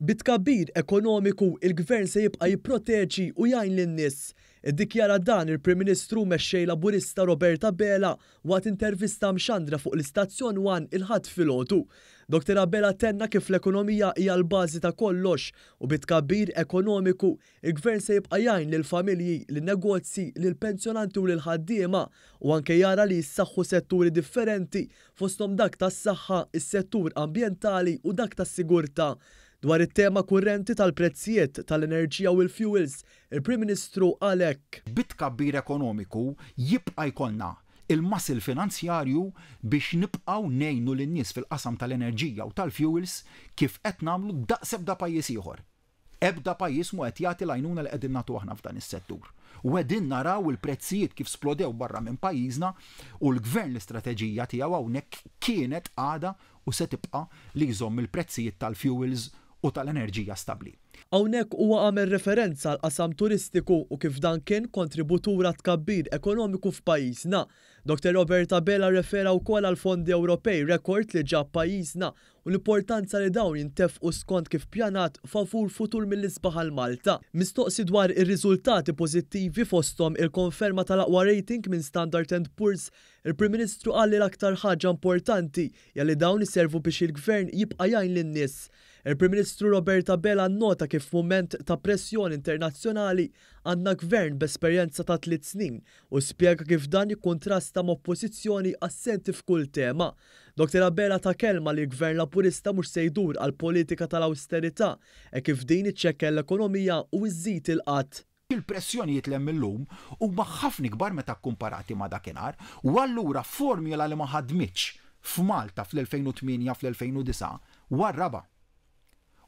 Bitkabbir ekonomiku il-Gvern se jibqa' jipproteġi u jgħin lin-nies. Iddikjara dan il-Prim Ministru mexxej Laburista Roberta Bela waqt intervista mxandra fuq l-Istazzjon 1 il-ħadd filgħodu. Dr. Bela tenna kif l-ekonomija hija l-bażi ta' kollox u bitkabbir ekonomiku il-Gvern se jibqa' jgħin lill-familji, lin-negozji, lill-pensjonanti u lill-ħaddiema u anke jara li jissaħħu setturi differenti fosthom dak tas-saħħa, is-settur ambjentali u dak tas-sigurtà. Dwar it-tema kurrenti tal-prezzijiet tal-enerġija u l-fuels, il-Prim Ministru għalhekk. Bitkabbir ekonomiku jibqa' jkollna il-muscle finanzjarju biex nibqgħu ngħinu lin-nies fil-qasam tal-enerġija u tal-fuels kif qed nagħmlu daqs ebda pajjiż ieħor. Ebda pajjiż mu qed jagħti l-għajnuna li qegħdin nagħtu aħna f'dan is-settur. U qegħdin naraw il-prezzijiet kif splodew barra minn pajjiżna u l-Gvern l-istrateġija tiegħu hawnhekk kienet għada u se tibqa' li jżomm il-prezzijiet tal-fuels u tal-enerġija stabbli. Hawnhekk huwa għamel referenza għal qasam turistiku u kif dan kien kontributura tkabbir ekonomiku f'pajjiżna. Dr. Roberta Bela refera wkoll għal fondi Ewropej rekord li ġab pajjiżna u l-importanza li dawn jintefqu skont kif pjanat favur futur mill-isbaħ għal Malta. Mistoqsi dwar ir-riżultati pożittivi fosthom il-konferma tal-aqwa rating minn Standard & Poor's, il-Prim Ministru qal li l-aktar ħaġa importanti hija li dawn iservu biex il-Gvern jibqa' jgħin lin-nies. Il-Prim Ministru Roberta Bela nnota kif f'mument ta' pressjoni internazzjonali għandna gvern b'esperjenza ta' 3 snin u spjega kif dan jikkontrasta ma' oppożizzjoni assenti f'kull tema. Dr. Bela ta' kelma li l-Gvern Laburista mhux se jdur għal politika tal-awsterità e kif din iċċekkel l-ekonomija u iżżid il-qatt. Il-pressjonijiet li hemm illum huma ħafna kbar meta kkumparati ma' dakinhar u allura formula li ma ħadmitx f'Malta fl-2008 fl-2009 warraba.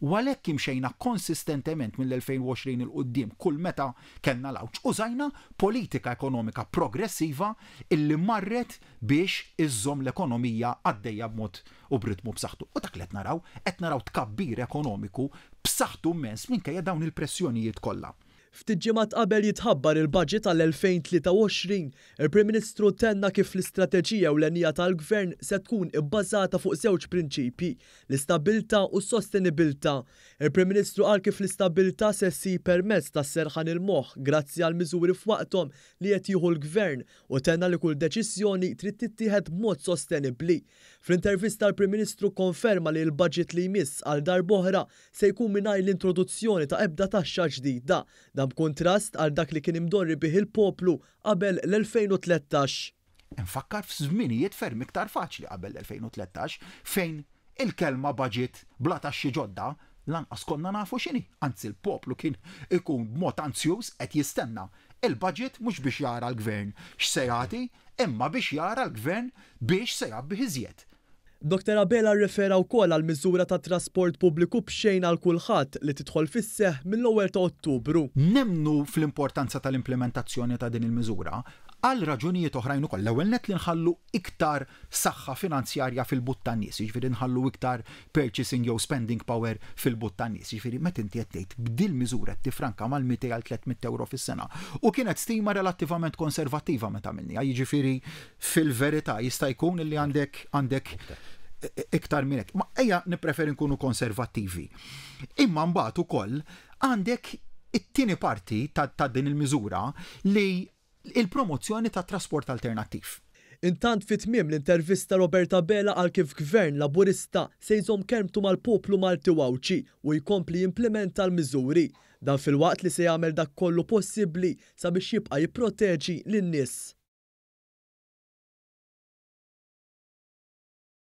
U għalhekk imxejna konsistentement mill-2020 il-qudiem kull meta kellna l-awġ użajna politika ekonomika progressiva illi marret biex iżżomm l-ekonomija għaddejja b'mod u b'ritmu b'saħħtu. U dak li qed naraw tkabbir ekonomiku b'saħħtu immens minkejja dawn il-pressjonijiet kollha. Ftit ġimgħat qabel jitħabbar il-budget għal-2023, il-Prim Ministru tenna kif l-istrateġija ewlenija tal-Gvern se tkun ibbażata fuq żewġ prinċipji, l-istabbiltà u s-sostenibilità. Il-Prim Ministru qal kif l-istabbiltà se ssir permezz tas-serħan il-moħħ grazzi għal miżuri f'waqthom li qed jieħu l-Gvern u tenna li kull deċiżjoni trid tittieħed b'mod sostenibbli. Fl-intervista l-Prim Ministru konferma li l-budget li jmiss għal darb'oħra se jkun mingħajr l-introduzzjoni ta' ebda taxxa ġdida. B'kontrast għal dak li kien imdorri bih il-poplu qabel l-2013. Nfakkar f'żminijiet ferm iktar faċli qabel l-2013 fejn il-kelma budget bla taxxi ġodda lanqas konna nafu x'inhi. Anzi l-poplu kien ikun b'mod anzjuż qed jistenna il-budget mhux biex jara l-Gvern x'se jagħti, imma biex jara l-Gvern biex se jabbih iżjed. Dr. Bela rrefera wkoll għal miżura ta' trasport pubbliku b'xejn għal kulħadd li tidħol fis-seħħ mill-ewwel ta' Ottubru. Nemmnu fl-importanza tal-implementazzjoni ta' din il-miżura għal raġunijiet oħrajn ukoll. L-ewwel nett li nħallu iktar saħħa finanzjarja fil-but tan-nies, jiġifieri nħallu iktar purchasing jew spending power fil-but tan-nies. Jiġifieri meta inti qed tgħid b'dil miżura qed tifranka mal-200 għal 300 euro fis-sena. U kienet stima relattivament konservattiva meta minnha. Jiġifieri fil-verità jista' jkun li għandek iktar minn hekk. Ma ejja nippreferi nkunu konservattivi. Imma mbagħad ukoll għandek it-tieni parti ta' din il-miżura li il-promozzjoni ta' trasport alternattiv. Intant fit-tmiem l-intervista Roberta Bela għal kif Gvern Laburista se jżomm kelmtu mal-poplu Malti wawċi u jkompli jimplementa l-miżuri. Dan fil-waqt li se jagħmel dak kollu possibbli sabiex jibqa' jipproteġi lin-nies.